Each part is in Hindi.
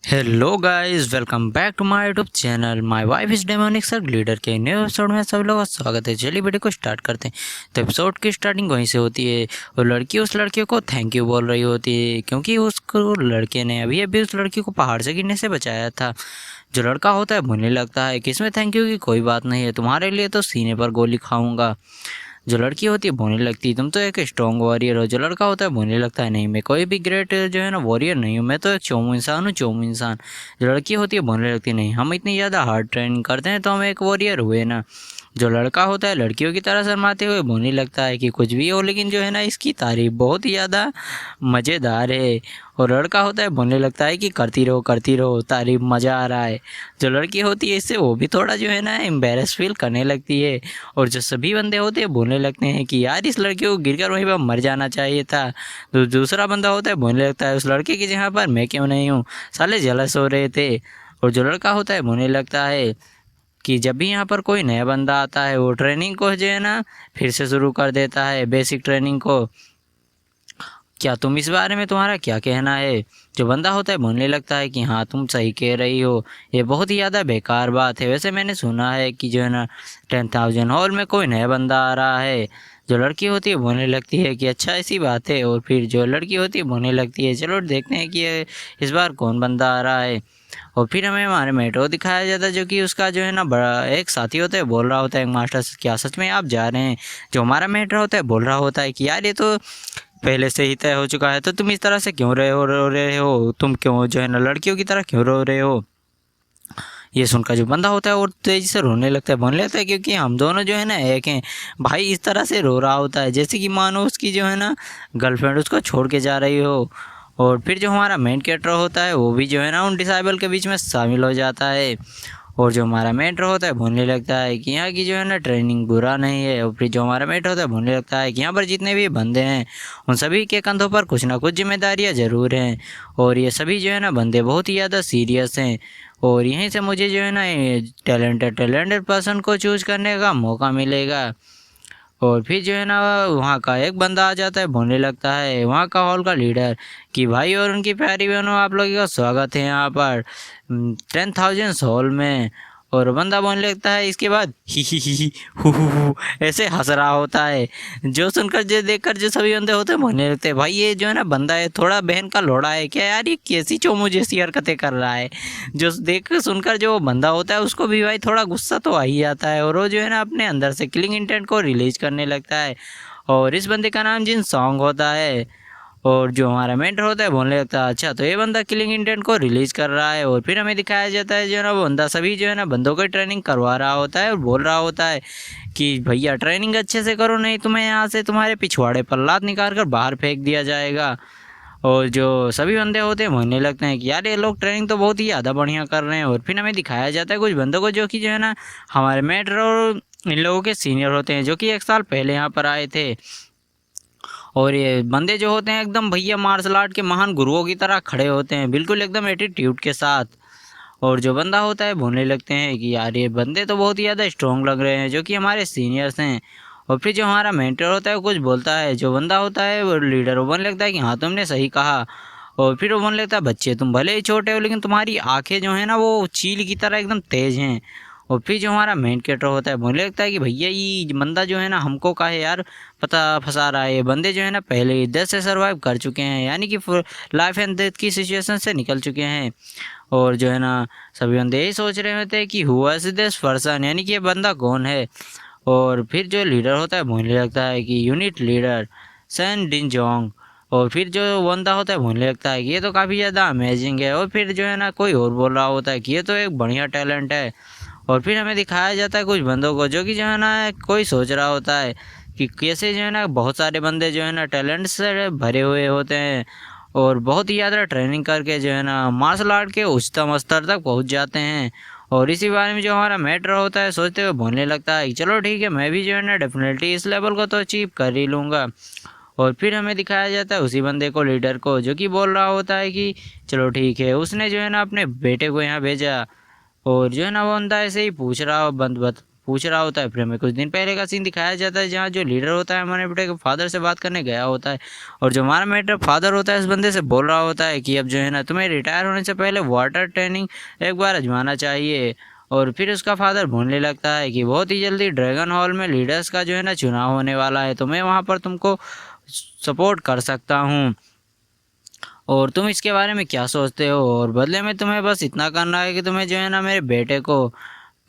Hello guys, welcome back to my YouTube channel. My wife is demonic sir leader के न्यू एपिसोड में सब लोगों का स्वागत है। चलिए वीडियो को स्टार्ट करते हैं। तो एपिसोड की स्टार्टिंग वहीं से होती है और लड़की उस लड़के को थैंक यू बोल रही होती है क्योंकि उसको लड़के ने अभी अभी उस लड़की को पहाड़ से गिरने से बचाया था। जो लड़का होता है बोलने लगता है कि इसमें थैंक यू की कोई बात नहीं है, तुम्हारे लिए तो सीने पर गोली खाऊंगा। जो लड़की होती है बोलने लगती है तुम तो एक स्ट्रॉन्ग वॉरियर हो। जो लड़का होता है बोलने लगता है नहीं, मैं कोई भी ग्रेट जो है ना वॉरियर नहीं हूँ, मैं तो एक चोमू इंसान हूँ, चोमू इंसान। जो लड़की होती है बोलने लगती है नहीं, हम इतनी ज़्यादा हार्ड ट्रेनिंग करते हैं तो हम एक वॉरियर हुए ना। जो लड़का होता है लड़कियों की तरह शर्माते हुए बोलने लगता है कि कुछ भी हो लेकिन जो है ना इसकी तारीफ बहुत ही ज़्यादा मज़ेदार है। और लड़का होता है बोलने लगता है कि करती रहो तारीफ, मज़ा आ रहा है। जो लड़की होती है इससे वो भी थोड़ा जो है ना एम्बेरस फील करने लगती है। और जो सभी बंदे होते हैं बोलने लगते हैं कि यार इस लड़के को गिरकर वहीं पर मर जाना चाहिए था। तो दूसरा बंदा होता है बोलने लगता है उस लड़के की जगह पर मैं क्यों नहीं हूँ, साले जलस हो रहे थे। और जो लड़का होता है बोलने लगता है कि जब भी यहाँ पर कोई नया बंदा आता है वो ट्रेनिंग को जो है ना फिर से शुरू कर देता है, बेसिक ट्रेनिंग को। क्या तुम इस बारे में तुम्हारा क्या कहना है? जो बंदा होता है बोलने लगता है कि हाँ तुम सही कह रही हो, ये बहुत ही ज़्यादा बेकार बात है। वैसे मैंने सुना है कि जो है ना 10,000 हॉल में कोई नया बंदा आ रहा है। जो लड़की होती है बोलने लगती है कि अच्छा ऐसी बात है। और फिर जो लड़की होती है बोलने लगती है चलो देखते हैं कि इस बार कौन बंदा आ रहा है। और फिर हमें हमारे मेट्रो दिखाया जाता है जो कि उसका जो है ना बड़ा एक साथी होता है बोल रहा होता है मास्टर क्या सच में आप जा रहे हैं? जो हमारा मेट्रो होता है बोल रहा होता है कि यार ये तो पहले से ही तय हो चुका है, तो तुम इस तरह से क्यों रो रहे हो, तुम क्यों जो है ना लड़कियों की तरह क्यों रो रहे हो? ये सुनकर जो बंदा होता है वो तेजी से रोने लगता है, बोलने लगता है क्योंकि हम दोनों जो है ना एक हैं। भाई इस तरह से रो रहा होता है जैसे कि मानो उसकी जो है ना गर्लफ्रेंड उसको छोड़ के जा रही हो। और फिर जो हमारा मेन कैरेक्टर होता है वो भी जो है ना उन डिसाइबल के बीच में शामिल हो जाता है। और जो हमारा मेट्रो होता है बोलने लगता है कि यहाँ की जो है ना ट्रेनिंग बुरा नहीं है। और फिर जो हमारा मेट्रो होता है बोलने लगता है कि यहाँ पर जितने भी बंदे हैं उन सभी के कंधों पर कुछ ना कुछ जिम्मेदारियाँ ज़रूर हैं। और ये सभी जो है ना बंदे बहुत ही ज़्यादा सीरियस हैं। और यहीं से मुझे जो है ना टैलेंटेड पर्सन को चूज़ करने का मौका मिलेगा। और फिर जो है ना वहाँ का एक बंदा आ जाता है, बोलने लगता है वहाँ का हॉल का लीडर कि भाई और उनकी प्यारी बहनों आप लोगों का स्वागत है यहाँ पर 10,000 हॉल में। और बंदा बोलने लगता है इसके बाद ही हु ऐसे हंस रहा होता है। जो सुनकर जो देखकर जो सभी बंदे होते हैं बोलने लगते हैं भाई ये जो है ना बंदा है थोड़ा बहन का लोड़ा है क्या यार, ये कैसी चोमू जैसी हरकतें कर रहा है। जो देख सुनकर जो बंदा होता है उसको भी भाई थोड़ा गुस्सा तो आ ही जाता है और वो जो है ना अपने अंदर से किलिंग इंटेंट को रिलीज करने लगता है। और इस बंदे का नाम जिन सॉन्ग होता है। और जो हमारा मेंटर होता है बोलने लगता है अच्छा तो ये बंदा किलिंग इंटेंट को रिलीज कर रहा है। और फिर हमें दिखाया जाता है जो है ना वो बंदा सभी जो है ना बंदों को ट्रेनिंग करवा रहा होता है और बोल रहा होता है कि भैया ट्रेनिंग अच्छे से करो नहीं तुम्हें यहाँ से तुम्हारे पिछवाड़े पर लात निकाल कर बाहर फेंक दिया जाएगा। और जो सभी बंदे होते हैं बोलने लगते हैं कि यार ये लोग ट्रेनिंग तो बहुत ही ज़्यादा बढ़िया कर रहे हैं। और फिर हमें दिखाया जाता है कुछ बंदों को जो कि जो है ना हमारे मेंटर और इन लोगों के सीनियर होते हैं जो कि 1 साल पहले यहाँ पर आए थे। और ये बंदे जो होते हैं एकदम भैया मार्शल आर्ट के महान गुरुओं की तरह खड़े होते हैं, बिल्कुल एकदम एटीट्यूड के साथ। और जो बंदा होता है बोलने लगते हैं कि यार ये बंदे तो बहुत ही ज़्यादा स्ट्रॉन्ग लग रहे हैं जो कि हमारे सीनियर्स हैं। और फिर जो हमारा मेंटर होता है वो कुछ बोलता है, जो बंदा होता है वो लीडर वो बोलने लगता है कि हाँ तुमने सही कहा। और फिर वो बोलने लगता है बच्चे तुम भले ही छोटे हो लेकिन तुम्हारी आंखें जो है ना वो चील की तरह एकदम तेज़ हैं। और फिर जो हमारा मेन कैरेक्टर होता है बोलने लगता है कि भैया ये बंदा जो है ना हमको काहे यार पता फंसा रहा है। ये बंदे जो है ना पहले ही डेथ से सर्वाइव कर चुके हैं, यानी कि लाइफ एंड डेथ की सिचुएशन से निकल चुके हैं। और जो है ना सभी बंदे यही सोच रहे होते हैं कि हुआ इज दिस पर्सन, यानी कि ये बंदा कौन है। और फिर जो लीडर होता है बोलने लगता है कि यूनिट लीडर सैन डिनजोंग। और फिर जो बंदा होता है बोलने लगता है कि ये तो काफ़ी ज़्यादा अमेजिंग है। और फिर जो है ना कोई और बोल रहा होता है कि ये तो एक बढ़िया टैलेंट है। और फिर हमें दिखाया जाता है कुछ बंदों को जो कि जो है ना कोई सोच रहा होता है कि कैसे जो है ना बहुत सारे बंदे जो है ना टैलेंट से भरे हुए होते हैं और बहुत ही ज़्यादा ट्रेनिंग करके जो है ना मार्शल आर्ट के उच्चतम स्तर तक पहुंच जाते हैं। और इसी बारे में जो हमारा मेटर होता है सोचते हुए बोलने लगता है कि चलो ठीक है मैं भी जो है ना डेफिनेटली इस लेवल को तो अचीव कर ही लूँगा। और फिर हमें दिखाया जाता है उसी बंदे को लीडर को जो कि बोल रहा होता है कि चलो ठीक है, उसने जो है ना अपने बेटे को यहाँ भेजा। और जो है ना वो बंदा ऐसे ही पूछ रहा पूछ रहा होता है। फिर हमें कुछ दिन पहले का सीन दिखाया जाता है जहाँ जो लीडर होता है हमारे बेटे के फादर से बात करने गया होता है, और जो हमारा मेंटर फादर होता है इस बंदे से बोल रहा होता है कि अब जो है ना तुम्हें रिटायर होने से पहले वाटर ट्रेनिंग एक बार आजमाना चाहिए। और फिर उसका फादर बोलने लगता है कि बहुत ही जल्दी ड्रैगन हॉल में लीडर्स का जो है ना चुनाव होने वाला है, तो मैं वहाँ पर तुमको सपोर्ट कर सकता हूँ, और तुम इसके बारे में क्या सोचते हो। और बदले में तुम्हें बस इतना करना है कि तुम्हें जो है ना मेरे बेटे को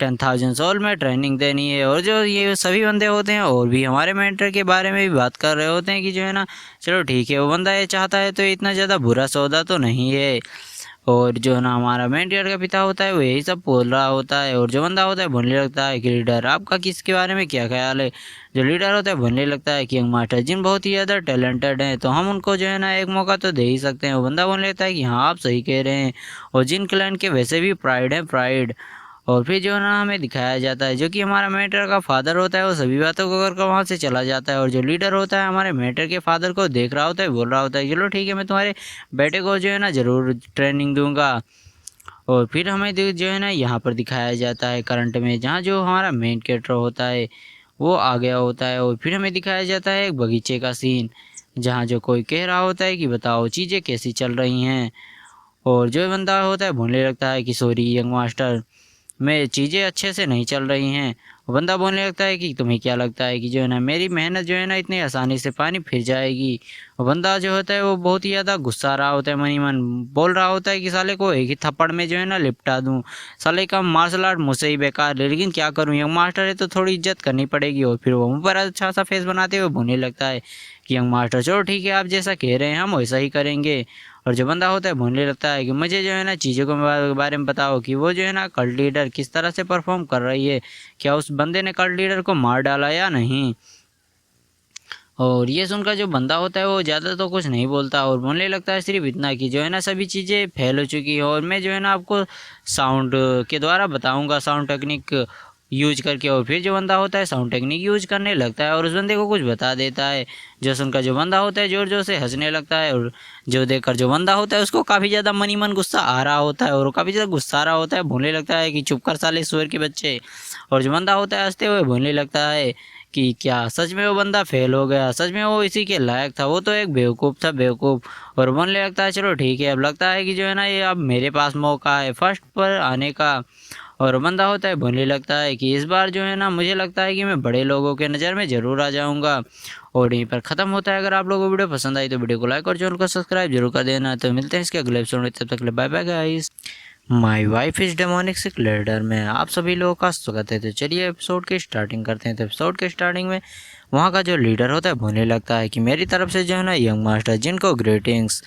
10,000 सोल में ट्रेनिंग देनी है। और जो ये सभी बंदे होते हैं और भी हमारे मेंटर के बारे में भी बात कर रहे होते हैं कि जो है ना चलो ठीक है, वो बंदा ये चाहता है तो इतना ज़्यादा बुरा सौदा तो नहीं है। और जो ना हमारा मेंटर का पिता होता है वो यही सब बोल रहा होता है, और जो बंदा होता है बोलने लगता है कि लीडर आपका किसके बारे में क्या ख्याल है। जो लीडर होता है बोलने लगता है कि यंग मास्टर जिन बहुत ही ज़्यादा टैलेंटेड हैं तो हम उनको जो है ना एक मौका तो दे ही सकते हैं। वो बंदा बोलने लगता है कि हाँ आप सही कह रहे हैं, और जिन क्लैन के वैसे भी प्राइड है प्राइड। और फिर जो है ना हमें दिखाया जाता है जो कि हमारा मेंटर का फादर होता है वो सभी बातों को करके वहाँ से चला जाता है, और जो लीडर होता है हमारे मेंटर के फादर को देख रहा होता है, बोल रहा होता है चलो ठीक है मैं तुम्हारे बेटे को जो है ना ज़रूर ट्रेनिंग दूंगा। और फिर हमें जो है ना यहाँ पर दिखाया जाता है करंट में जहाँ जो हमारा मेन कैरेक्टर होता है वो आ गया होता है, और फिर हमें दिखाया जाता है एक बगीचे का सीन जहाँ जो कोई कह रहा होता है कि बताओ चीज़ें कैसी चल रही हैं। और जो बंदा होता है बोलने लगता है कि सॉरी यंग मास्टर में चीज़ें अच्छे से नहीं चल रही हैं। वो बंदा बोलने लगता है कि तुम्हें क्या लगता है कि जो है ना मेरी मेहनत जो है ना इतनी आसानी से पानी फिर जाएगी। वो बंदा जो होता है वो बहुत ही ज़्यादा गुस्सा रहा होता है, मनी मन बोल रहा होता है कि साले को एक ही थप्पड़ में जो है ना लिपटा दूँ, साले का मार्शल आर्ट मुझसे ही बेकार है, लेकिन क्या करूँ यंग मास्टर है तो थोड़ी इज्जत करनी पड़ेगी। और फिर वो मुँह पर अच्छा सा फेस बनाते हुए बोलने लगता है कि यंग मास्टर चलो ठीक है आप जैसा कह रहे हैं हम वैसा ही करेंगे। और जो बंदा होता है बोलने लगता है कि मुझे जो है ना चीज़ों के बारे में बताओ कि वो जो है ना कल्ट लीडर किस तरह से परफॉर्म कर रही है, क्या उस बंदे ने कल्ट लीडर को मार डाला या नहीं। और ये सुनकर जो बंदा होता है वो ज़्यादा तो कुछ नहीं बोलता और बोलने लगता है सिर्फ इतना कि जो है ना सभी चीज़ें फेल हो चुकी है, और मैं जो है ना आपको साउंड के द्वारा बताऊंगा साउंड टेक्निक यूज करके। और फिर जो बंदा होता है साउंड टेक्निक यूज करने लगता है और उस बंदे को कुछ बता देता है, जो सुनकर जो बंदा होता है जोर जोर से हंसने लगता है, और जो देखकर जो बंदा होता है उसको काफ़ी ज़्यादा मनी मन गुस्सा आ रहा होता है और वो काफ़ी ज़्यादा गुस्सा आ रहा होता है, बोलने लगता है कि चुप कर साले सुअर के बच्चे। और जो बंदा होता है हंसते हुए बोलने लगता है कि क्या सच में वो बंदा फेल हो गया, सच में वो इसी के लायक था, वो तो एक बेवकूफ़ था बेवकूफ़। और बोलने लगता है चलो ठीक है अब लगता है कि जो है ना ये अब मेरे पास मौका है फर्स्ट पर आने का। और बंदा होता है बोलने लगता है कि इस बार जो है ना मुझे लगता है कि मैं बड़े लोगों के नज़र में ज़रूर आ जाऊंगा। और यहीं पर ख़त्म होता है। अगर आप लोगों को वीडियो पसंद आई तो वीडियो को लाइक और चैनल को सब्सक्राइब जरूर कर देना। तो मिलते हैं इसके अगले एपिसोड में, तब तक के लिए bye bye guys. My wife is demonic sick leader में आप सभी लोगों का स्वागत है। तो चलिए एपिसोड की स्टार्टिंग करते हैं। तो एपिसोड के स्टार्टिंग में वहाँ का जो लीडर होता है बोलने लगता है कि मेरी तरफ से जो है ना यंग मास्टर जिनको ग्रीटिंग्स।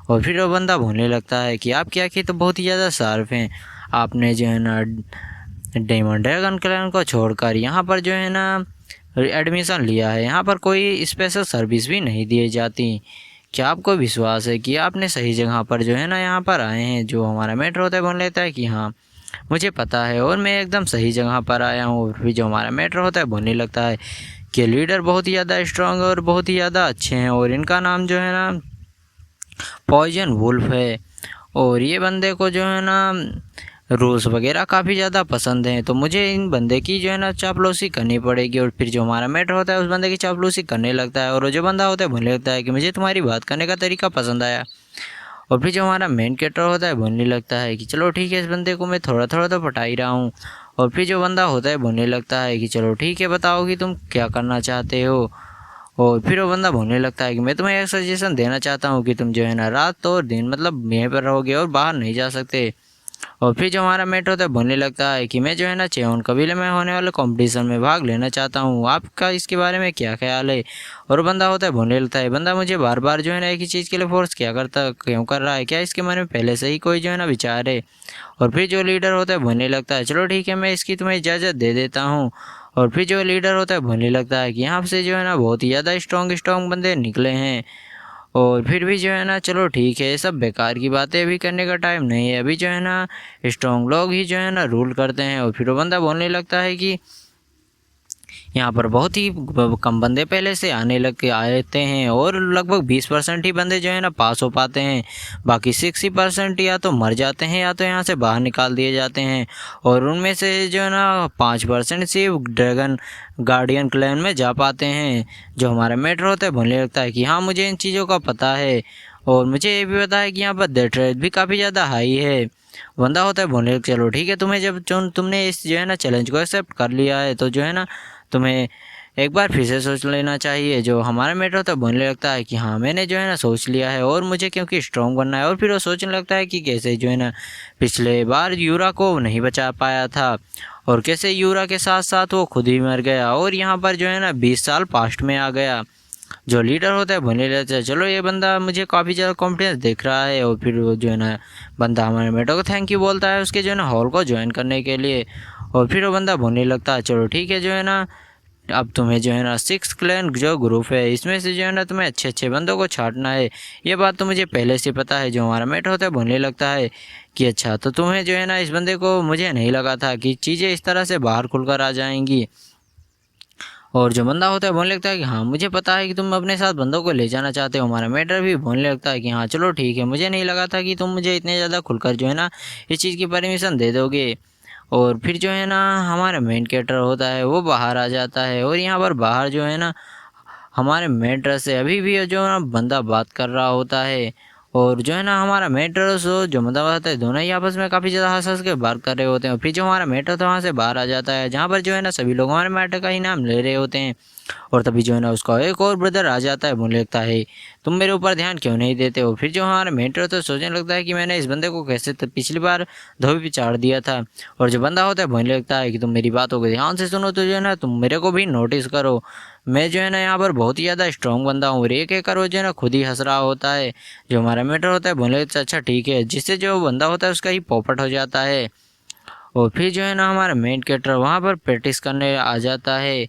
और फिर वो बंदा बोलने लगता है कि आपकी आँखें तो बहुत ही ज़्यादा शार्प हैं, आपने जो है ना डायमंड ड्रैगन क्लैन को छोड़कर यहाँ पर जो है ना एडमिशन लिया है, यहाँ पर कोई स्पेशल सर्विस भी नहीं दी जाती। क्या आपको विश्वास है कि आपने सही जगह पर जो है ना यहाँ पर आए हैं। जो हमारा मेट्रो होता है बोल लेता है कि हाँ मुझे पता है और मैं एकदम सही जगह पर आया हूँ। फिर जो हमारा मेट्रो होता है बोलने लगता है कि लीडर बहुत ही ज़्यादा स्ट्रांग और बहुत ही ज़्यादा अच्छे हैं और इनका नाम जो है ना पॉइजन वुल्फ है, और ये बंदे को जो है ना रूल्स वगैरह काफ़ी ज़्यादा पसंद हैं, तो मुझे इन बंदे की जो है ना चापलूसी करनी पड़ेगी। और फिर जो हमारा मैटर होता है उस बंदे की चापलूसी करने लगता है, और जो बंदा होता है बोलने लगता है कि मुझे तुम्हारी बात करने का तरीका पसंद आया। और फिर जो हमारा मेन कैरेक्टर होता है बोलने लगता है कि चलो ठीक है इस बंदे को मैं थोड़ा थोड़ा तो पटा ही रहा हूँ। और फिर जो बंदा होता है बोलने लगता है कि चलो ठीक है बताओ कि तुम क्या करना चाहते हो। और फिर वो बंदा बोलने लगता है कि मैं तुम्हें एक सजेशन देना चाहता हूँ कि तुम जो है ना रात और दिन मतलब यहीं पर रहोगे और बाहर नहीं जा सकते। और फिर जो हमारा मेट होता है बोलने लगता है कि मैं जो है ना चेवन कबीले में होने वाले कंपटीशन में भाग लेना चाहता हूँ, आपका इसके बारे में क्या ख्याल है। और बंदा होता है बोलने लगता है बंदा मुझे बार बार जो है ना एक ही चीज़ के लिए फोर्स क्यों कर रहा है, क्या इसके मन में पहले से ही कोई जो है ना विचार है। और फिर जो लीडर होता है बोलने लगता है चलो ठीक है मैं इसकी तुम्हें इजाज़त दे देता हूँ। और फिर जो लीडर होता है बोलने लगता है कि यहाँ से जो है ना बहुत ही ज़्यादा स्ट्रॉन्ग बंदे निकले हैं, और फिर भी जो है ना चलो ठीक है ये सब बेकार की बातें अभी करने का टाइम नहीं है, अभी जो है ना स्ट्रॉन्ग लोग ही जो है ना रूल करते हैं। और फिर वो बंदा बोलने लगता है कि यहाँ पर बहुत ही कम बंदे पहले से आते हैं और लगभग 20% ही बंदे जो है ना पास हो पाते हैं। बाकी 60% या तो मर जाते हैं या तो यहाँ से बाहर निकाल दिए जाते हैं। और उनमें से जो है ना 5% सिर्फ ड्रैगन गार्डियन क्लैन में जा पाते हैं। जो हमारा मैटर होता है बोलने लगता है कि हाँ मुझे इन चीज़ों का पता है और मुझे ये भी पता है कि यहाँ पर डेथ रेट भी काफ़ी ज़्यादा हाई है। बंदा होता है बोलने चलो ठीक है, तुम्हें जब तुमने इस जो है ना चैलेंज को एक्सेप्ट कर लिया है तो जो है ना तुम्हें एक बार फिर से सोच लेना चाहिए। जो हमारा मैटर होता है बोलने लगता है कि हाँ मैंने जो है ना सोच लिया है और मुझे क्योंकि स्ट्रॉन्ग बनना है। और फिर वो सोचने लगता है कि कैसे जो है ना पिछले बार यूरा को नहीं बचा पाया था और कैसे यूरा के साथ साथ वो खुद ही मर गया और यहाँ पर जो है ना 20 साल पास्ट में आ गया। जो लीडर होता है बोलने लगता है चलो ये बंदा मुझे काफ़ी ज़्यादा कॉन्फिडेंस दिख रहा है। और फिर वो जो है ना बंदा हमारे मेटो को थैंक यू बोलता है उसके जो है ना हॉल को ज्वाइन करने के लिए। और फिर वो बंदा बोलने लगता है चलो ठीक है, जो है ना अब तुम्हें जो है ना 6 क्लैन जो ग्रुप है इसमें से जो है ना तुम्हें अच्छे अच्छे बंदों को छांटना है। ये बात तो मुझे पहले से पता है। जो हमारा मेट होता है बोलने लगता है कि अच्छा तो तुम्हें जो है ना इस बंदे को मुझे नहीं लगा था कि चीज़ें इस तरह से बाहर खुलकर आ जाएंगी। और जो बंदा होता है बोलने लगता है कि हाँ मुझे पता है कि तुम अपने साथ बंदों को ले जाना चाहते हो। हमारा मैटर भी बोलने लगता है कि हाँ चलो ठीक है, मुझे नहीं लगा था कि तुम मुझे इतने ज़्यादा खुलकर जो है ना इस चीज़ की परमिशन दे दोगे। और फिर जो है ना हमारा मेन कैरेक्टर होता है वो बाहर आ जाता है और यहाँ पर बाहर जो है ना हमारे मेंटर से अभी भी जो है ना बंदा बात कर रहा होता है। और जो है ना हमारा मेंटर जो बंदा होता है दोनों ही आपस में काफ़ी ज़्यादा हंस हंस के बात कर रहे होते हैं। फिर जो हमारा मेंटर था वहाँ से बाहर आ जाता है जहाँ पर जो है ना सभी लोग हमारे मेंटर का ही नाम ले रहे होते हैं। और तभी जो है ना उसका एक और ब्रदर आ जाता है, बोलने लगता है तुम मेरे ऊपर ध्यान क्यों नहीं देते हो। फिर जो हमारा मेंटर तो सोचने लगता है कि मैंने इस बंदे को कैसे पिछली बार धोबी पे चाड़ दिया था। और जो बंदा होता है बोलने लगता है कि तुम मेरी बातों को ध्यान से सुनो तो जो है ना तुम मेरे को भी नोटिस करो। मैं जो है ना यहाँ पर बहुत ही ज़्यादा स्ट्रॉन्ग बंदा हूँ। और एक एक कर वो जो है ना खुद ही हंस रहा होता है। जो हमारा मेंटर होता है बोलने लगता है अच्छा ठीक है, जिससे जो बंदा होता है उसका ही पॉपट हो जाता है। और फिर जो है ना हमारा मेन कैरेक्टर वहाँ पर प्रैक्टिस करने आ जाता है।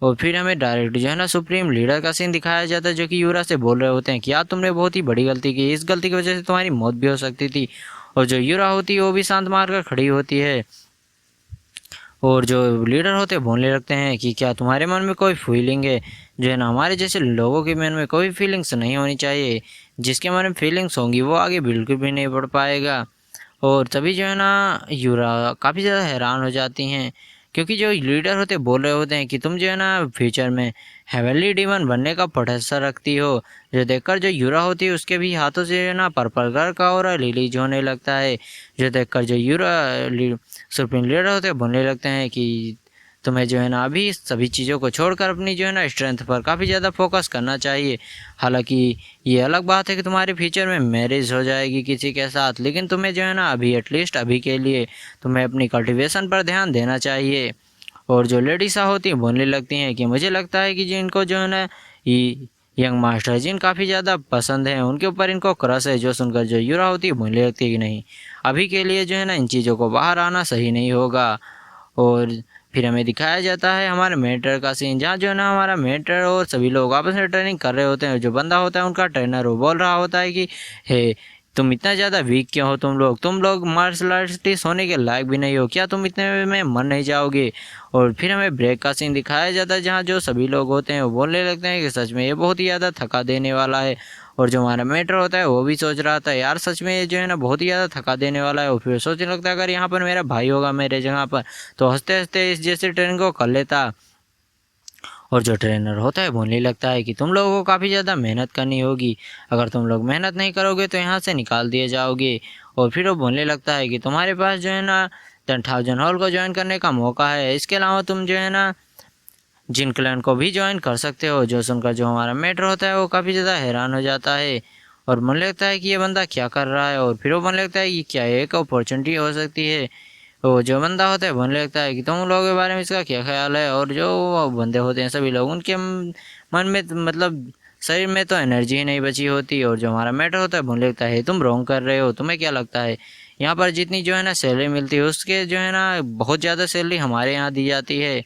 और फिर हमें डायरेक्ट जो है ना सुप्रीम लीडर का सीन दिखाया जाता है जो कि यूरा से बोल रहे होते हैं कि यार तुमने बहुत ही बड़ी गलती की, इस गलती की वजह से तुम्हारी मौत भी हो सकती थी। और जो यूरा होती है वो भी शांत मार कर खड़ी होती है। और जो लीडर होते हैं बोलने लगते हैं कि क्या तुम्हारे मन में कोई फीलिंग है। जो है ना हमारे जैसे लोगों के मन में कोई फीलिंग्स नहीं होनी चाहिए, जिसके मन में फीलिंग्स होंगी वो आगे बिल्कुल भी नहीं बढ़ पाएगा। और तभी जो है ना यूरा काफ़ी ज़्यादा हैरान हो जाती हैं क्योंकि जो लीडर होते बोल रहे होते हैं कि तुम जो है ना फ्यूचर में हेवनली डीमन बनने का पोटेंशियल रखती हो। जो देखकर जो यूरा होती है उसके भी हाथों से जो है ना पर्पल कलर का और रिलीज होने लगता है। जो देखकर जो सुप्रीम लीडर होते हैं बोलने लगते हैं कि तुम्हें जो है ना अभी सभी चीज़ों को छोड़कर अपनी जो है ना स्ट्रेंथ पर काफ़ी ज़्यादा फोकस करना चाहिए। हालांकि ये अलग बात है कि तुम्हारे फ्यूचर में मैरिज हो जाएगी किसी के साथ, लेकिन तुम्हें जो है ना अभी एटलीस्ट अभी के लिए तुम्हें अपनी कल्टीवेशन पर ध्यान देना चाहिए। और जो लेडीज़ होती हैं बोलने लगती हैं कि मुझे लगता है कि जिनको जो है ना ये यंग मास्टर जिन काफ़ी ज़्यादा पसंद है उनके ऊपर इनको क्रश है। जो सुनकर जो यूरा होती है बोलने लगती है कि नहीं, अभी के लिए जो है ना इन चीज़ों को बाहर आना सही नहीं होगा। और फिर हमें दिखाया जाता है हमारे मेंटर का सीन जहाँ जो है ना हमारा मेंटर और सभी लोग आपस में ट्रेनिंग कर रहे होते हैं। जो बंदा होता है उनका ट्रेनर वो बोल रहा होता है कि हे तुम इतना ज़्यादा वीक क्यों हो, तुम लोग मार्शल आर्टिस्ट होने के लायक भी नहीं हो, क्या तुम इतने में मर नहीं जाओगे। और फिर हमें ब्रेक का सीन दिखाया जाता है जहाँ जो सभी लोग होते हैं वो बोलने लगते हैं कि सच में ये बहुत ही ज़्यादा थका देने वाला है। और जो हमारा मेंटर होता है वो भी सोच रहा था यार सच में ये जो है ना बहुत ही ज़्यादा थका देने वाला है। और फिर सोचने लगता है अगर यहाँ पर मेरा भाई होगा मेरे जगह पर तो हंसते हंसते इस जैसे ट्रेनिंग को कर लेता। और जो ट्रेनर होता है बोलने लगता है कि तुम लोगों को काफ़ी ज़्यादा मेहनत करनी होगी, अगर तुम लोग मेहनत नहीं करोगे तो यहाँ से निकाल दिए जाओगे। और फिर वो बोलने लगता है कि तुम्हारे पास जो है ना 10,000 हॉल को ज्वाइन करने का मौका है, इसके अलावा तुम जो है ना जिन क्लैन को भी ज्वाइन कर सकते हो। जो सुनकर जो हमारा मेटर होता है वो काफ़ी ज़्यादा हैरान हो जाता है और मन लगता है कि ये बंदा क्या कर रहा है। और फिर वो मन लगता है कि क्या एक अपॉर्चुनिटी हो सकती है। तो जो बंदा होता है बोलने लगता है कि तुम लोगों के बारे में इसका क्या ख्याल है। और जो बंदे होते हैं सभी लोग उनके मन में मतलब शरीर में तो एनर्जी ही नहीं बची होती। और जो हमारा मैटर होता है बोलने लगता है तुम रॉन्ग कर रहे हो, तुम्हें क्या लगता है यहाँ पर जितनी जो है ना सैलरी मिलती है उसके जो है ना बहुत ज़्यादा सैलरी हमारे यहाँ दी जाती है।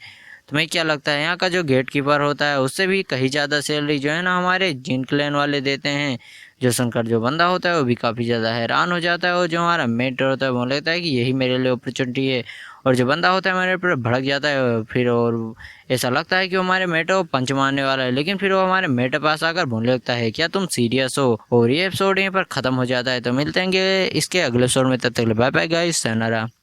तुम्हें क्या लगता है यहाँ का जो गेट कीपर होता है उससे भी कहीं ज़्यादा सैलरी जो है ना हमारे जिन क्लैन वाले देते हैं। जो सुनकर जो बंदा होता है वो भी काफ़ी ज़्यादा हैरान हो जाता है। और जो हमारा मेंटर होता है वो लगता है कि यही मेरे लिए अपॉर्चुनिटी है। और जो बंदा होता है मेरे पर भड़क जाता है फिर, और ऐसा लगता है कि वो हमारे मेटे को पंच मारने वाला है, लेकिन फिर वो हमारे मेटे पास आकर बोलने लगता है क्या तुम सीरियस हो। और ये एपिसोड यहीं पर खत्म हो जाता है। तो मिलते हैं इसके अगले एपिसोड में, तब तक बाय बाय गाइस, sayonara।